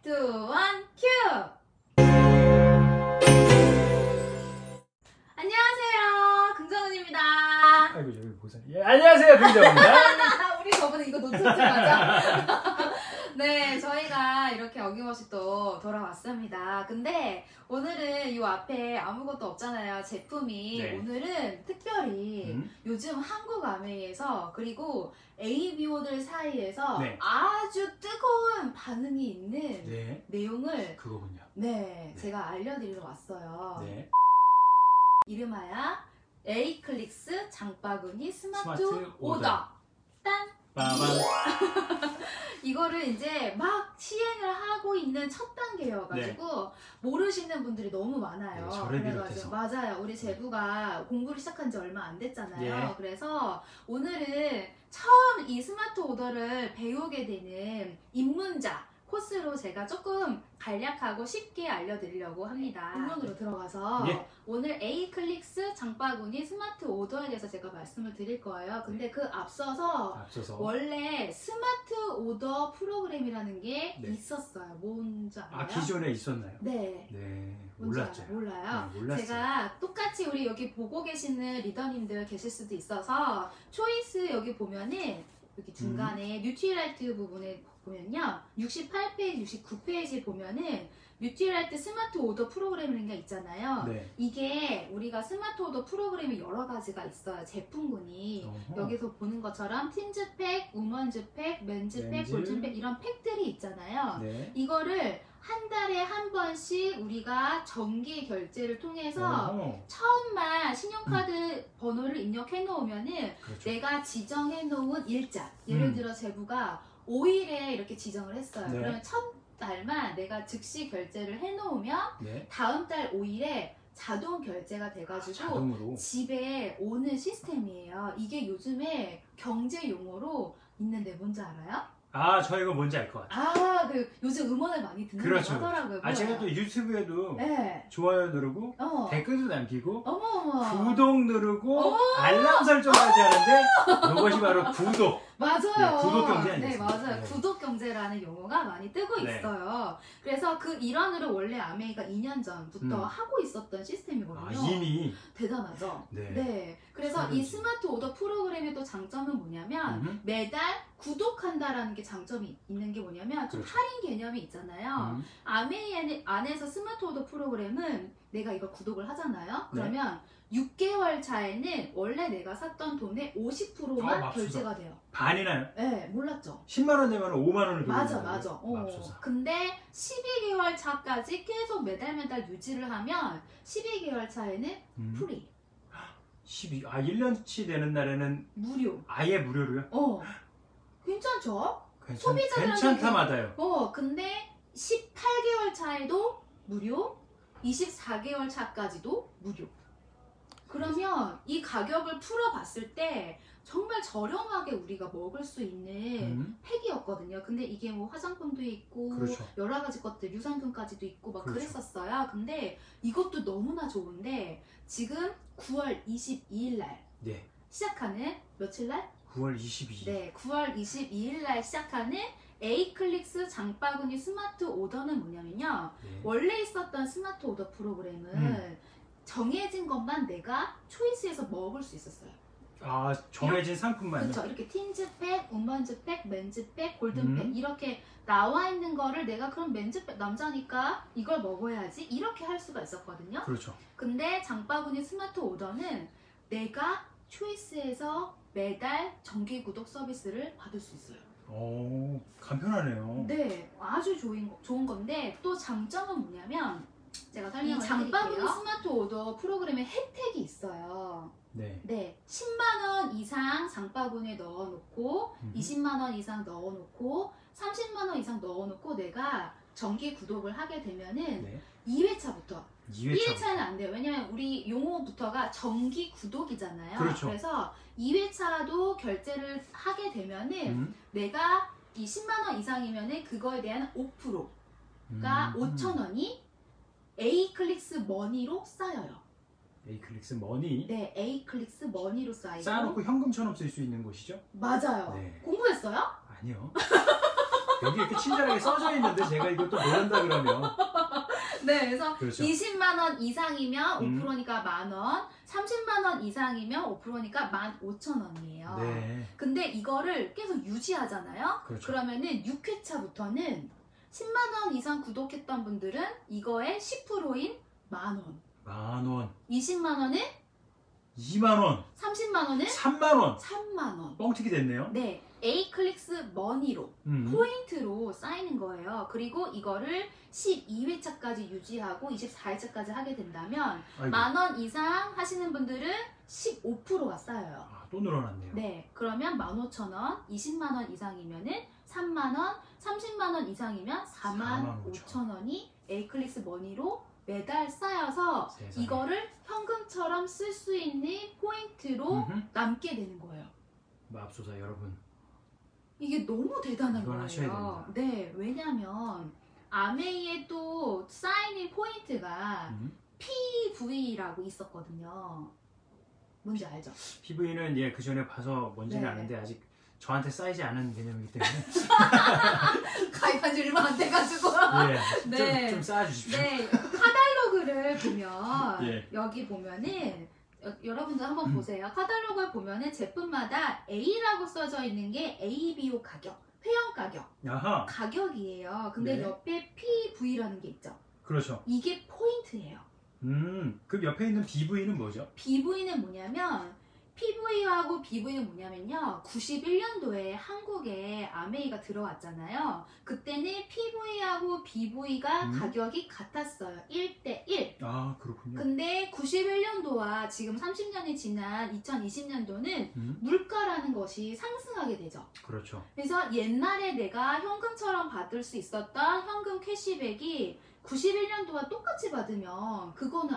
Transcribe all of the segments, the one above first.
2, 1, 큐! 안녕하세요, 긍정은입니다. 아이고 저기 보세요. 예, 안녕하세요, 긍정입니다. 우리 저번에 이거 놓쳤잖아. 네, 저희가 이렇게 어김없이 또 돌아왔습니다. 근데 오늘은 이 앞에 아무것도 없잖아요, 제품이. 네. 오늘은 특별히 요즘 한국 아메이에서 그리고 ABO들 사이에서 네. 아주 뜨거운 반응이 있는 네, 내용을 그거군요. 네, 제가 알려드리러 왔어요. 네, 이름하여 에이클릭스 장바구니 스마트 스마트 오더. 딴! 빠밤. 이거를 이제 막 시행을 하고 있는 첫 단계여가지고 모르시는 분들이 너무 많아요. 네, 저를 그래가지고 비롯해서. 맞아요. 우리 제부가 공부를 시작한 지 얼마 안 됐잖아요. 예. 그래서 오늘은 처음 이 스마트 오더를 배우게 되는 입문자 코스로 제가 조금 간략하고 쉽게 알려드리려고 합니다. 본론으로 들어가서 예. 오늘 에이클릭스 장바구니 스마트 오더에 대해서 제가 말씀을 드릴 거예요. 근데 그 앞서서 원래 스마트 오더 프로그램이라는 게 네. 있었어요. 뭔지 알아요? 아, 기존에 있었나요? 네. 네, 뭔지 몰랐죠. 알아요? 몰라요? 네, 몰랐어요. 제가 똑같이 우리 여기 보고 계시는 리더님들 계실 수도 있어서 초이스 여기 보면은 여기 중간에 뉴트리라이트 부분에 보면요 68페이지, 69페이지 보면은 뉴트리라이트 스마트 오더 프로그램이라는 게 있잖아요. 네. 이게 우리가 스마트 오더 프로그램이 여러 가지가 있어요. 제품군이. 어허. 여기서 보는 것처럼 틴즈 팩, 우먼즈 팩, 맨즈 팩, 골든 팩 이런 팩들이 있잖아요. 네. 이거를 한 달에 한 번씩 우리가 정기 결제를 통해서 어허. 처음만 신용카드 번호를 입력해 놓으면은 그렇죠. 내가 지정해 놓은 일자, 예를 들어 제부가 5일에 이렇게 지정을 했어요. 네. 그러면 첫 달만 내가 즉시 결제를 해 놓으면 네. 다음 달 5일에 자동 결제가 돼가지고 자동으로. 집에 오는 시스템이에요. 이게 요즘에 경제 용어로 있는데 뭔지 알아요? 아, 저 이거 뭔지 알 것 같아요. 아, 그 요즘 음원을 많이 듣는다고 그렇죠. 하더라고요. 아, 제가 뭐야? 또 유튜브에도 네. 좋아요 누르고 댓글도 남기고 어머. 구독 누르고 어머. 알람 설정까지 하는데 이것이 바로 구독. 맞아요. 네, 구독 경제 네, 아니겠습니까? 맞아요. 네. 구독 경제라는 용어가 많이 뜨고 네. 있어요. 그래서 그 일환으로 원래 아메이가 2년 전부터 하고 있었던 시스템이거든요. 아, 이미. 대단하죠? 네. 그래서 이 스마트 오더 프로그램의 또 장점은 뭐냐면 매달 구독한다라는 게 장점이 있는 게 뭐냐면 좀 그렇죠. 할인 개념이 있잖아요. 아메이 안에서 스마트 오더 프로그램은 내가 이거 구독을 하잖아요. 그러면 6개월 차에는 원래 내가 샀던 돈의 50%만 맙소사. 결제가 돼요. 반이나요? 네, 몰랐죠? 10만 원 내면 5만 원을 맞아. 맙소사. 근데 12개월 차까지 계속 매달 유지를 하면 12개월 차에는 프리. 1 1년치 되는 날에는 무료. 아예 무료로요? 괜찮죠? 괜찮다 마다요. 근데 18개월 차에도 무료, 24개월 차까지도 무료. 그러면 이 가격을 풀어봤을 때 정말 저렴하게 우리가 먹을 수 있는 팩이었거든요. 근데 이게 뭐 화장품도 있고 그렇죠. 여러 가지 것들, 유산균까지도 있고 막 그렇죠. 그랬었어요. 근데 이것도 너무나 좋은데 지금 9월 22일 날 네. 시작하는 며칠 날? 9월 22일. 네, 9월 22일 날 시작하는 에이클릭스 장바구니 스마트 오더는 뭐냐면요. 네. 원래 있었던 스마트 오더 프로그램은 정해진 것만 내가 초이스해서 먹을 수 있었어요. 아, 정해진 상품만요? 그렇죠. 이렇게 틴즈 팩, 우먼즈 팩, 맨즈 팩, 골든 팩 이렇게 나와 있는 거를 내가 그럼 맨즈 팩 남자니까 이걸 먹어야지 이렇게 할 수가 있었거든요. 그렇죠. 근데 장바구니 스마트 오더는 내가 초이스해서 매달 정기 구독 서비스를 받을 수 있어요. 오, 간편하네요. 네, 아주 좋은 건데 또 장점은 뭐냐면 제가 설명을 이 장바구니 해드릴게요. 스마트 오더 프로그램에 혜택이 있어요. 네. 네, 10만 원 이상 장바구니에 넣어놓고 20만 원 이상 넣어놓고 30만 원 이상 넣어놓고 내가 정기 구독을 하게 되면은 네. 2회차부터 2회차. 1회차는 안 돼요. 왜냐면 우리 용어부터가 정기 구독이잖아요. 그렇죠. 그래서 2회차도 결제를 하게 되면은 내가 이 10만 원 이상이면은 그거에 대한 5%가 5천 원이 에이클릭스 머니로 쌓여요. 에이클릭스 머니. 네, 에이클릭스 머니로 쌓이고. 쌓아놓고 현금처럼 쓸 수 있는 곳이죠? 맞아요. 네. 공부했어요? 아니요. 여기 이렇게 친절하게 써져 있는데 제가 이것도 모른다 그러면. 네, 그래서 그렇죠. 20만 원 이상이면 음. 5%니까 만 원, 30만 원 이상이면 5%니까 15,000원이에요. 네. 근데 이거를 계속 유지하잖아요. 그렇죠. 그러면은 6회차부터는 10만 원 이상 구독했던 분들은 이거의 10%인 만 원, 만 원, 20만 원은 2만 원, 30만 원은 3만 원. 3만 원. 뻥튀기 됐네요. 네, A클릭스 머니로 음. 포인트로 쌓이는 거예요. 그리고 이거를 12회차까지 유지하고 24회차까지 하게 된다면 아이고. 만 원 이상 하시는 분들은 15%가 쌓여요. 아, 또 늘어났네요. 네, 그러면 15,000원, 20만 원 이상이면은 3만 원, 30만 원 이상이면 45,000원이 A클릭스 머니로 매달 쌓여서 세상에. 이거를 현금처럼 쓸 수 있는 포인트로 음흠. 남게 되는 거예요. 맙소사 여러분. 이게 너무 대단한 이건 거예요. 하셔야 됩니다. 네, 왜냐면 아메이에 또 쌓이는 포인트가 PV라고 있었거든요. 뭔지 알죠? PV는 예, 그 전에 봐서 뭔지는 네. 아는데 아직 저한테 쌓이지 않은 개념이기 때문에 가입한 지 얼마 안 돼가지고. 예, 네. 좀 쌓아주십시오. 네, 카탈로그를 보면 예. 여기 보면은 여러분들 한번 보세요. 카탈로그를 보면은 제품마다 A라고 써져 있는 게 ABO 가격, 회원 가격, 아하, 가격이에요. 근데 네. 옆에 PV라는 게 있죠. 그렇죠. 이게 포인트예요. 그 옆에 있는 BV는 뭐죠? BV는 뭐냐면 PV하고 BV는 뭐냐면요. 91년도에 한국에 아메이가 들어왔잖아요. 그때는 PV하고 BV가 가격이 같았어요. 1대1. 아, 그렇군요. 근데 91년도와 지금 30년이 지난 2020년도는 물가라는 것이 상승하게 되죠. 그렇죠. 그래서 옛날에 내가 현금처럼 받을 수 있었던 현금 캐시백이 91년도와 똑같이 받으면 그거는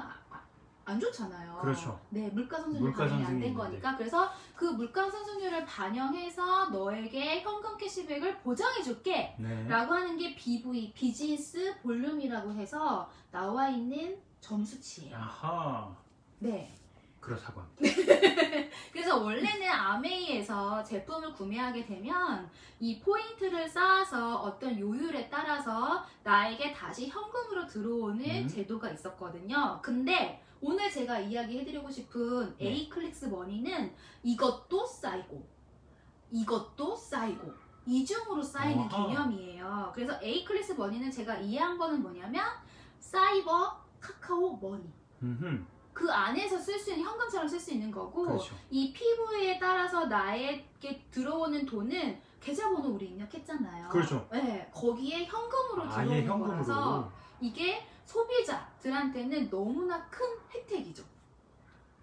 안 좋잖아요. 그렇죠. 네, 물가 상승률 물가 반영이 안 된 상승률인데. 거니까. 그래서 그 물가 상승률을 반영해서 너에게 현금 캐시백을 보장해 줄게 네. 라고 하는 게 BV, 비즈니스 볼륨이라고 해서 나와 있는 점수치예요. 아하, 네. 그렇다고 합니다. 그래서 원래는 아메이에서 제품을 구매하게 되면 이 포인트를 쌓아서 어떤 요율에 따라서 나에게 다시 현금으로 들어오는 제도가 있었거든요. 근데 오늘 제가 이야기해드리고 싶은 네. A클릭스 머니는 이것도 쌓이고 이것도 쌓이고 이중으로 쌓이는 아하. 개념이에요. 그래서 A클릭스 머니는 제가 이해한 거는 뭐냐면 사이버 카카오 머니, 음흠. 그 안에서 쓸 수 있는 현금처럼 쓸 수 있는 거고, 그렇죠. 이 PV에 따라서 나에게 들어오는 돈은 계좌번호 우리 입력했잖아요. 그렇죠. 네, 거기에 현금으로 아예 들어오는 현금으로. 거라서 이게 소비자들한테는 너무나 큰 혜택이죠.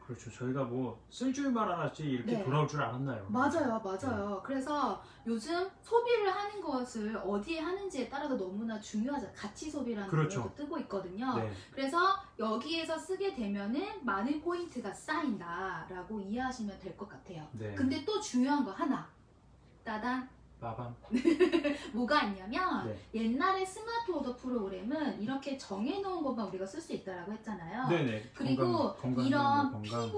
그렇죠. 저희가 뭐 쓸 줄만 알았지 이렇게 네. 돌아올 줄 알았나요? 맞아요, 맞아요. 그래서 요즘 소비를 하는 것을 어디에 하는지에 따라서 너무나 중요하죠. 가치 소비라는 그렇죠. 것도 뜨고 있거든요. 네. 그래서 여기에서 쓰게 되면은 많은 포인트가 쌓인다라고 이해하시면 될 것 같아요. 네. 근데 또 중요한 거 하나. 따단. 빠밤. 뭐가 있냐면 네. 옛날에 스마트 오더 프로그램은 이렇게 정해놓은 것만 우리가 쓸 수 있다라고 했잖아요. 네네. 그리고 건강, 이런 건강.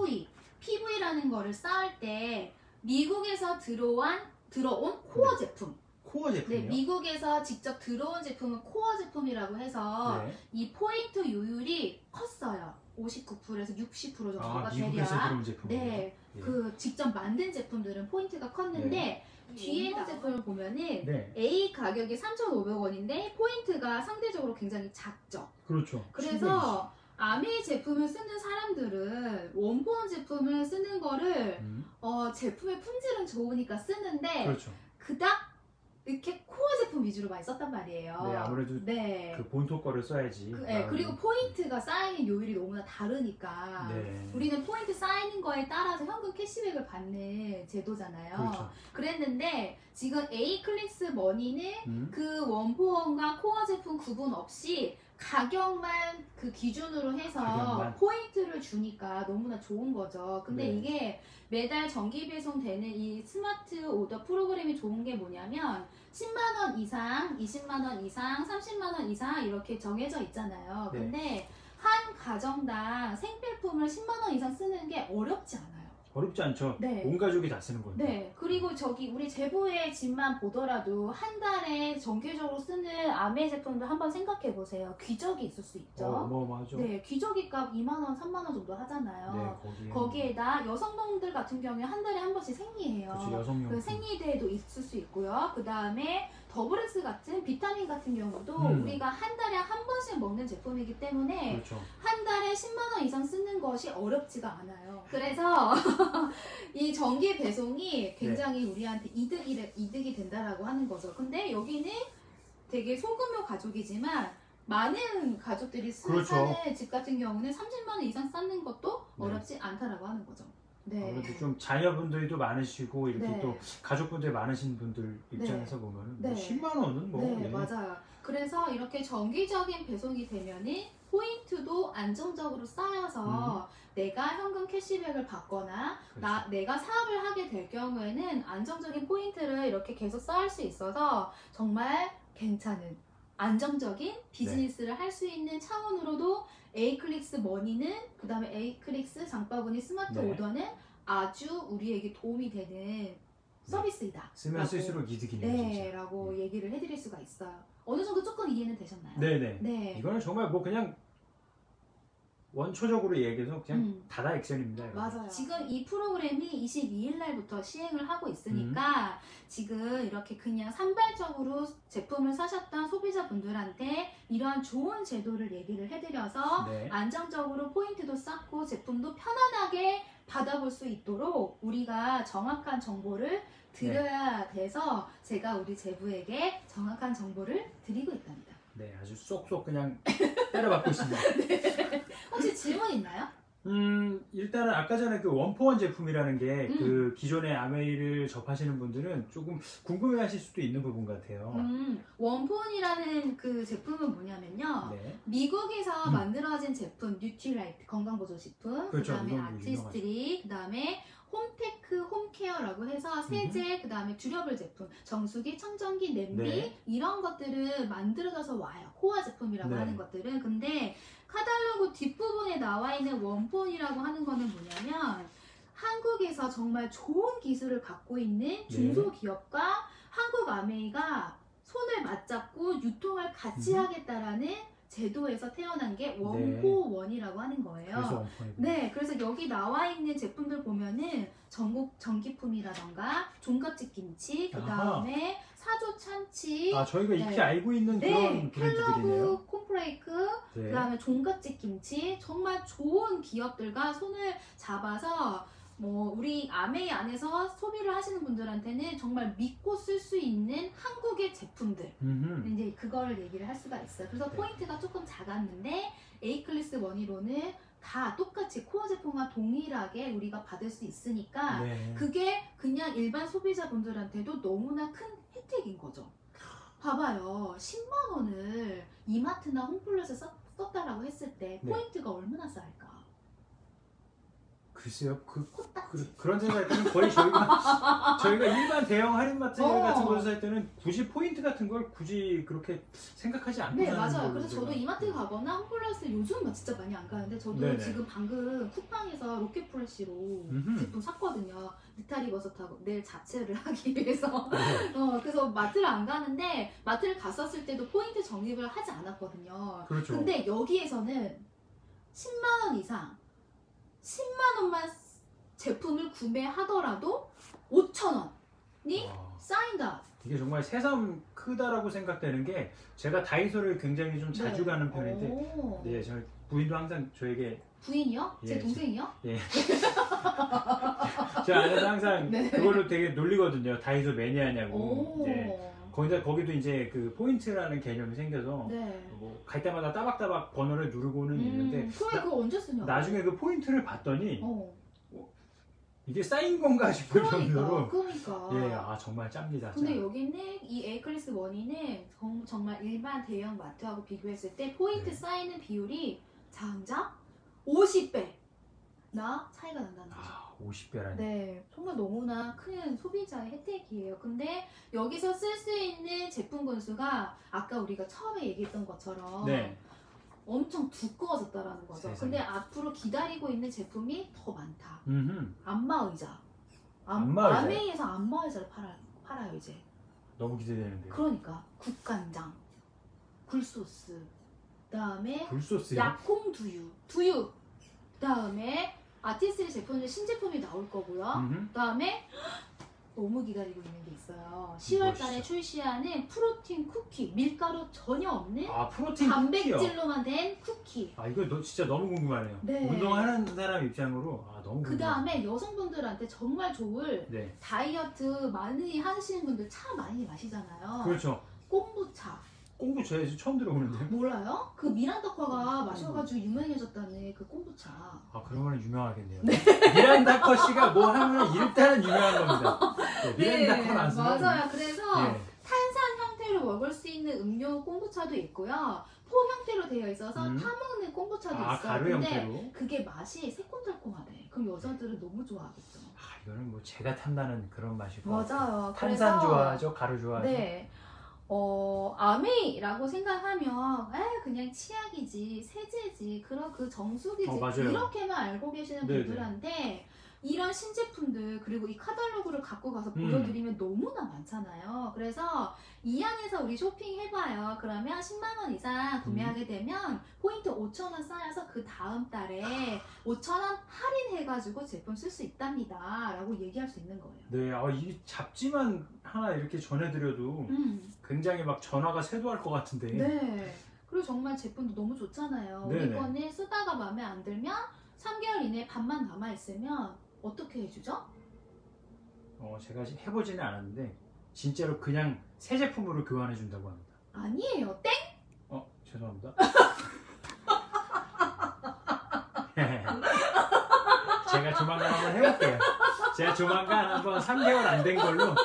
PV라는 거를 쌓을 때 미국에서 들어온 코어 제품. 코어 네, 제품이요? 미국에서 직접 들어온 제품은 코어 제품이라고 해서 네. 이 포인트 요율이 컸어에서 59%에서 60% 정도가 아, 미국에서 대략. 들어온 제품. 네, 예. 그 직접 만든 제품들은 포인트가 컸는데 뒤에 있는 제품을 보면은 네. A 가격이 3,500원인데 포인트가 상대적으로 굉장히 작죠. 그렇죠. 그래서 아메이 제품을 쓰는 사람들은 원본 제품을 쓰는 거를 제품의 품질은 좋으니까 쓰는데 그렇죠. 그닥 이렇게 코어 제품 위주로 많이 썼단 말이에요. 네, 아무래도 네. 그 본토 거를 써야지. 그리고 포인트가 쌓이는 요율이 너무나 다르니까 네. 우리는 포인트 쌓이는 거에 따라서 현금 캐시백을 받는 제도잖아요. 그렇죠. 그랬는데 지금 A클릭스 머니는 그 원포원과 코어 제품 구분 없이 가격만 그 기준으로 해서 가격만. 포인트를 주니까 너무나 좋은 거죠. 근데 네. 이게 매달 정기 배송되는 이 스마트 오더 프로그램이 좋은 게 뭐냐면 10만원 이상, 20만원 이상, 30만원 이상 이렇게 정해져 있잖아요. 네. 근데 한 가정당 생필품을 10만원 이상 쓰는 게 어렵지 않아요. 어렵지 않죠. 네. 온 가족이 다 쓰는 건데. 네, 그리고 저기 우리 제부의 집만 보더라도 한 달에 정기적으로 쓰는 아메 제품도 한번 생각해 보세요. 귀저귀 있을 수 있죠. 어마어마하죠. 네, 귀저귀 값 2만 원, 3만 원 정도 하잖아요. 네, 거기에다 여성분들 같은 경우에 한 달에 한 번씩 생리해요. 그렇죠, 여성용. 그 생리대도 있을 수 있고요. 그 다음에 더블엑스 같은 비타민 같은 경우도 우리가 한 달에 한 번씩 먹는 제품이기 때문에 그렇죠. 한 달에 10만 원 이상 쓰는 것이 어렵지가 않아요. 그래서 이 정기 배송이 굉장히 우리한테 이득이 된다라고 하는 거죠. 근데 여기는 되게 소규모 가족이지만 많은 가족들이 그렇죠. 사는 집 같은 경우는 30만 원 이상 쌓는 것도 네. 어렵지 않다라고 하는 거죠. 네. 아무래도 좀 자녀분들도 많으시고 이렇게 네. 또 가족분들 많으신 분들 입장에서 보면은 네. 10만 원은 뭐 네, 맞아요. 그래서 이렇게 정기적인 배송이 되면은 포인트도 안정적으로 쌓여서 내가 현금 캐시백을 받거나 그렇죠. 내가 사업을 하게 될 경우에는 안정적인 포인트를 이렇게 계속 쌓을 수 있어서 정말 괜찮은 안정적인 비즈니스를 할 수 있는 차원으로도 에이클릭스 머니는 그 다음에 에이클릭스 장바구니 스마트 네. 오더는 아주 우리에게 도움이 되는 서비스이다. 쓰면 쓸수록 이득이네요. 네, 진짜. 라고 얘기를 해드릴 수가 있어요. 어느 정도 조금 이해는 되셨나요? 네네. 네. 이거는 정말 뭐 그냥 원초적으로 얘기해서 그냥 다다 액션입니다. 여러분. 맞아요. 지금 이 프로그램이 22일 날부터 시행을 하고 있으니까 지금 이렇게 그냥 산발적으로 제품을 사셨던 소비자분들한테 이러한 좋은 제도를 얘기를 해드려서 네. 안정적으로 포인트도 쌓고 제품도 편안하게 받아볼 수 있도록 우리가 정확한 정보를 드려야 돼서 제가 우리 제부에게 정확한 정보를 드리고 있답니다. 네, 아주 쏙쏙 그냥 때려박고 있습니다. 혹시 질문 있나요? 일단은 아까 전에 그 원포원 제품이라는 게 그 기존의 아메이를 접하시는 분들은 조금 궁금해하실 수도 있는 부분 같아요. 원폰이라는 그 제품은 뭐냐면요. 네. 미국에서 만들어진 제품, 뉴트리라이트 건강보조식품, 그렇죠. 그다음에 이건 아티스트리, 그다음에 홈테크, 홈케어라고 해서 세제, 그다음에 듀러블 제품, 정수기, 청정기, 냄비 네. 이런 것들을 만들어져서 와요. 코어 제품이라고 네. 하는 것들은. 근데 카탈로그 뒷부분에 나와 있는 원폰이라고 하는 거는 뭐냐면 한국에서 정말 좋은 기술을 갖고 있는 중소기업과 한국 아메이가 손을 맞잡고 유통을 같이 하겠다라는 제도에서 태어난 게 원포원이라고 하는 거예요. 그래서 원포이군요. 네, 그래서 여기 나와 있는 제품들 보면은 전기품이라던가 종갓집 김치, 그 다음에 사조 참치, 아, 저희가 익히 네. 알고 있는 그런 브랜드들이네요. 켈러그 콘프레이크, 네. 그 다음에 종갓집 김치, 정말 좋은 기업들과 손을 잡아서 뭐 우리 아메이 안에서 소비를 하시는 분들한테는 정말 믿고 쓸 수 있는 한국의 제품들 이제 그거를 얘기를 할 수가 있어요. 그래서 네. 포인트가 조금 작았는데 에이클리스 머니로는 다 똑같이 코어 제품과 동일하게 우리가 받을 수 있으니까 네. 그게 그냥 일반 소비자분들한테도 너무나 큰 혜택인 거죠. 봐봐요. 10만 원을 이마트나 홈플러스에 썼다라고 했을 때 네. 포인트가 얼마나 쌓일까? 글쎄요, 코딱지. 그런 생각할 때는 거의 저희가 일반 대형 할인마트 같은 곳에서 살 때는 굳이 포인트 같은 걸 굳이 그렇게 생각하지 않고 네, 사는 맞아요. 걸로 그래서 저도 제가. 이마트 가거나 홈플러스 요즘 진짜 많이 안 가는데 저도 네네. 지금 방금 쿠팡에서 로켓프레쉬로 제품 샀거든요. 느타리 버섯하고 내 자체를 하기 위해서. 네. 그래서 마트를 안 가는데 마트를 갔었을 때도 포인트 적립을 하지 않았거든요. 그렇죠. 근데 여기에서는 10만 원 이상 10만 원만 제품을 구매하더라도 5천 원이 와. 쌓인다. 이게 정말 새삼 크다라고 생각되는 게 제가 다이소를 굉장히 좀 자주 가는 편인데 오. 네, 저 부인도 항상 저에게 부인이요? 제 예, 동생이요? 제 아내도 항상 네. 그걸로 되게 놀리거든요. 다이소 매니아냐고. 오. 네. 거기도 이제 그 포인트라는 개념이 생겨서 네. 뭐 갈 때마다 따박따박 번호를 누르고는 있는데 그래 그거 언제 쓰냐고. 나중에 그 포인트를 봤더니 어. 이게 쌓인 건가 싶을 정도로 그러니까. 예, 아 정말 짭니다. 근데 짜. 여기는 이 에이클리스 머니는 정말 일반 대형 마트하고 비교했을 때 포인트 네. 쌓이는 비율이 장작 50배 나 차이가 난다는 거죠. 아 50배라니. 네, 정말 너무나 큰 소비자의 혜택이에요. 근데 여기서 쓸 수 있는 제품 군수가 아까 우리가 처음에 얘기했던 것처럼 네. 엄청 두꺼워졌다라는 거죠. 세상에. 근데 앞으로 기다리고 있는 제품이 더 많다. 음흠. 안마의자. 안마의자요? 아메이에서 안마의자를 팔아요 이제. 너무 기대되는데요. 그러니까 국간장, 굴소스, 그다음에 굴소스요? 약콩 두유, 그다음에 아티스트리 제품들 신제품이 나올 거고요. 음흠. 그다음에 너무 기다리고 있는 게 있어요. 10월달에 무엇이죠? 출시하는 프로틴 쿠키, 밀가루 전혀 없는 아, 프로틴 쿠키요? 단백질로만 된 쿠키. 아, 이거 진짜 너무 궁금하네요. 네. 운동하는 사람 입장으로 너무 그 궁금해요. 다음에 여성분들한테 정말 좋을 네. 다이어트 많이 하시는 분들 차 많이 마시잖아요. 그렇죠. 콤부차. 꽁부 저 처음 들어보는데. 몰라요? 그 미란다커가 마셔가지고 유명해졌다는 그 콤부차. 아, 그러면 유명하겠네요. 미란다 커 씨가 뭐 하면 일단은 유명한 겁니다. 네, 미란다 커 나왔으면. 맞아요. 그래서 네. 탄산 형태로 먹을 수 있는 음료 콤부차도 있고요. 포 형태로 되어 있어서 타먹는 콤부차도 아, 있어요. 가루 근데 형태로? 그게 맛이 새콤달콤하대. 그럼 여자들은 너무 좋아하겠죠. 아, 이거는 뭐 제가 탐나는 그런 맛일 것 같아요. 맞아요. 탄산 그래서 좋아하죠? 가루 좋아하죠? 네. 아메이라고 생각하면 그냥 치약이지, 세제지, 그런 그 정수기지 맞아요. 이렇게만 알고 계시는 네네. 분들한테 이런 신제품들 그리고 이 카탈로그를 갖고 가서 음. 보여드리면 너무나 많잖아요. 그래서 이 안에서 우리 쇼핑해봐요. 그러면 10만 원 이상 구매하게 되면 포인트 5,000원 쌓여서 그 다음 달에 5,000원 할인해가지고 제품 쓸 수 있답니다. 라고 얘기할 수 있는 거예요. 네, 이 잡지만 하나 이렇게 전해드려도 굉장히 막 전화가 쇄도할 것 같은데. 네. 그리고 정말 제품도 너무 좋잖아요. 우리 네네. 거는 쓰다가 마음에 안 들면 3개월 이내에 반만 남아있으면 어떻게 해주죠? 제가 해보지는 않았는데 진짜로 그냥 새 제품으로 교환해준다고 합니다. 아니에요. 땡! 죄송합니다. 제가 조만간 한번 해볼게요. 제가 조만간 한번 3개월 안 된 걸로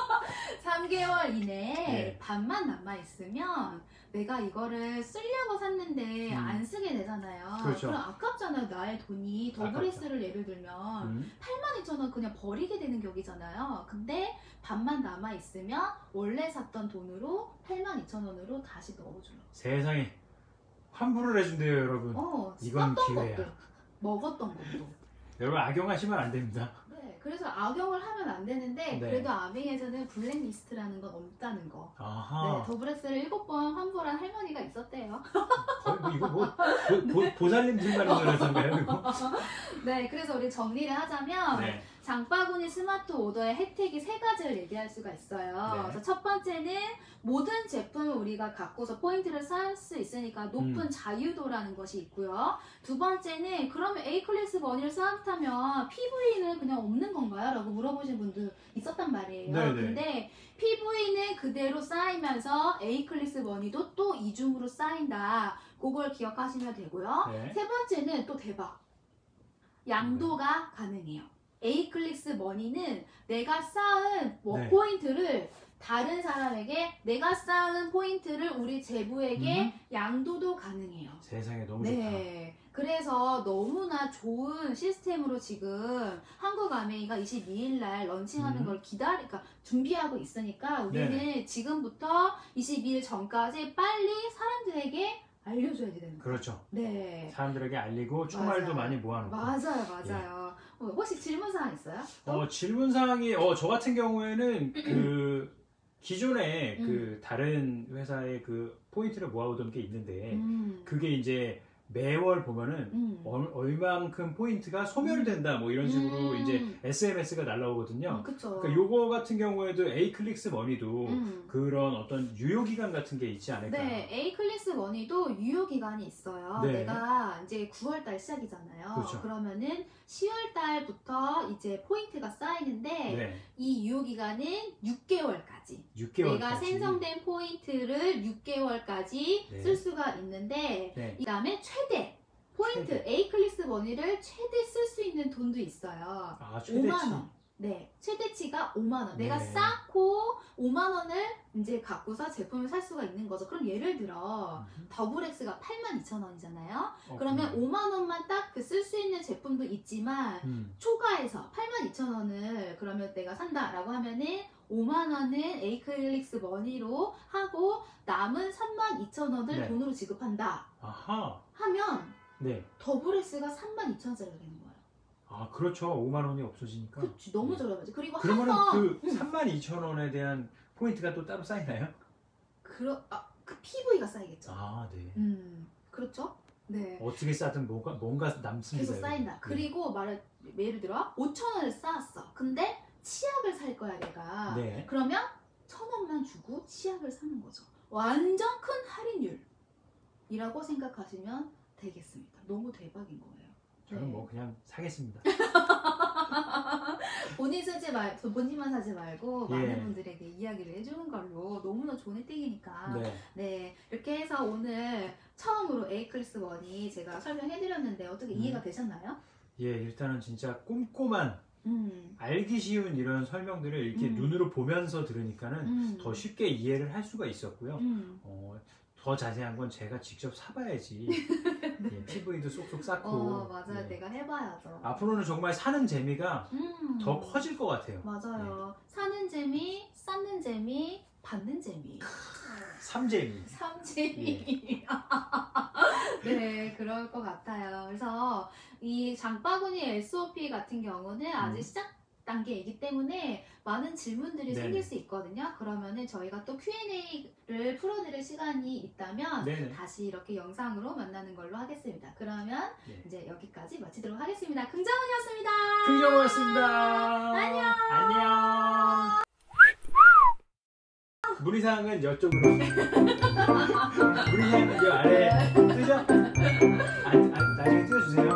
3개월 이내에 네. 반만 남아있으면 내가 이거를 쓰려고 샀는데 안 쓰게 되잖아요. 그렇죠. 그럼 아깝잖아요. 나의 돈이. 더블S를 예를 들면 82,000원 그냥 버리게 되는 격이잖아요. 근데 반만 남아있으면 원래 샀던 돈으로 82,000원으로 다시 넣어줘요. 세상에 환불을 해준대요, 여러분. 이건 썼던 기회야. 것도, 먹었던 것도. 여러분 악용하시면 안 됩니다. 네, 그래서 악용을 하면 안 되는데 네. 그래도 아메이에서는 블랙리스트라는 건 없다는 거. 아하. 네, 더블S를 7번 환불한 할머니가 있었대요. 거의 뭐 이거 보살님 들만인 줄 알았던가요, 이거? 네, 그래서 우리 정리를 하자면 네. 장바구니 스마트 오더의 혜택이 3가지를 얘기할 수가 있어요. 네. 그래서 첫 번째는 모든 제품을 우리가 갖고서 포인트를 쌓을 수 있으니까 높은 자유도라는 것이 있고요. 두 번째는 그러면 A클래스 머니를 쌓다면 PV는 그냥 없는 건가요? 라고 물어보신 분도 있었단 말이에요. 네네. 근데 PV는 그대로 쌓이면서 A클래스 머니도 또 이중으로 쌓인다. 그걸 기억하시면 되고요. 네. 세 번째는 또 대박. 양도가 가능해요. A클래스 머니는 내가 쌓은 네. 포인트를 다른 사람에게 내가 쌓은 포인트를 우리 제부에게 양도도 가능해요. 세상에 너무 네. 그래서 너무나 좋은 시스템으로 지금 한국 아메이가 22일 날 런칭하는 걸 그러니까 준비하고 있으니까 우리는 네네. 지금부터 22일 전까지 빨리 사람들에게 알려줘야 되는 거예요. 그렇죠. 네. 사람들에게 알리고 총알도 맞아요. 많이 모아놓고. 맞아요. 혹시 질문사항 있어요? 질문사항이 저 같은 경우에는 그 기존에 그 다른 회사의 그 포인트를 모아오던 게 있는데 그게 이제 매월 보면은 얼만큼 포인트가 소멸된다 뭐 이런 식으로 이제 SMS가 날라오거든요. 그쵸. 그러니까 요거 같은 경우에도 A클릭스 머니도 그런 어떤 유효기간 같은 게 있지 않을까? 네, A클래스 머니도 유효기간이 있어요. 네. 내가 이제 9월달 시작이잖아요. 그렇죠. 그러면은 10월달부터 이제 포인트가 쌓이는데 네. 이 유효기간은 6개월까지. 6개월. 내가 생성된 포인트를 6개월까지 네. 쓸 수가 있는데 네. 그 다음에 최대 포인트 최대. A클래스 머니를 최대 쓸 수 있는 돈도 있어요. 최대치. 5만원. 네, 최대치가 5만원. 내가 네. 쌓고 5만원을 이제 갖고서 제품을 살 수가 있는 거죠. 그럼 예를 들어 더블 X가 82,000원이잖아요. 그러면 5만원만 딱 쓸 수 있는 제품도 있지만 초과해서 82,000원을 그러면 내가 산다라고 하면은 5만 원은 에이클릭스 머니로 하고 남은 32,000원을 네. 돈으로 지급한다 아하. 하면 네. 더블S가 32,000원짜리가 되는 거예요. 아, 그렇죠. 5만 원이 없어지니까. 그치, 너무 네. 저렴하지. 그리고 그러면은 한번 그 32,000원에 대한 포인트가 또 따로 쌓이나요? 그 PV가 쌓이겠죠. 아, 네. 그렇죠. 네. 어떻게 쌓든 뭔가 남습니다. 계속 쌓인다. 네. 그리고 예를 들어 5,000원을 쌓았어. 근데 치약을 살 거야 내가. 네. 그러면 1,000원만 주고 치약을 사는 거죠. 완전 큰 할인율이라고 생각하시면 되겠습니다. 너무 대박인 거예요. 저는 네. 뭐 그냥 사겠습니다. 본인만 사지 말고 예. 많은 분들에게 이야기를 해주는 걸로 너무나 좋은 혜택이니까. 네. 네, 이렇게 해서 오늘 처음으로 에이클릭스 머니 제가 설명해드렸는데 어떻게 이해가 되셨나요? 예, 일단은 진짜 꼼꼼한 알기 쉬운 이런 설명들을 이렇게 눈으로 보면서 들으니까는 더 쉽게 이해를 할 수가 있었고요. 더 자세한 건 제가 직접 사봐야지 예, PV도 쏙쏙 쌓고 맞아요. 예. 내가 해봐야죠. 앞으로는 정말 사는 재미가 더 커질 것 같아요. 맞아요. 사는 재미, 쌓는 재미, 받는 재미. 삼재미. 삼재미. 네, 그럴 것 같아요. 그래서 이 장바구니 SOP 같은 경우는 아직 시작 단계이기 때문에 많은 질문들이 네네. 생길 수 있거든요. 그러면은 저희가 또 Q&A를 풀어드릴 시간이 있다면 네네. 다시 이렇게 영상으로 만나는 걸로 하겠습니다. 그러면 네. 이제 여기까지 마치도록 하겠습니다. 긍정은이었습니다. 긍정호였습니다. 안녕. 안녕. 문의사항은 이쪽으로. 문의사항은 이 아래 뜨죠? 나중에 띄워주세요.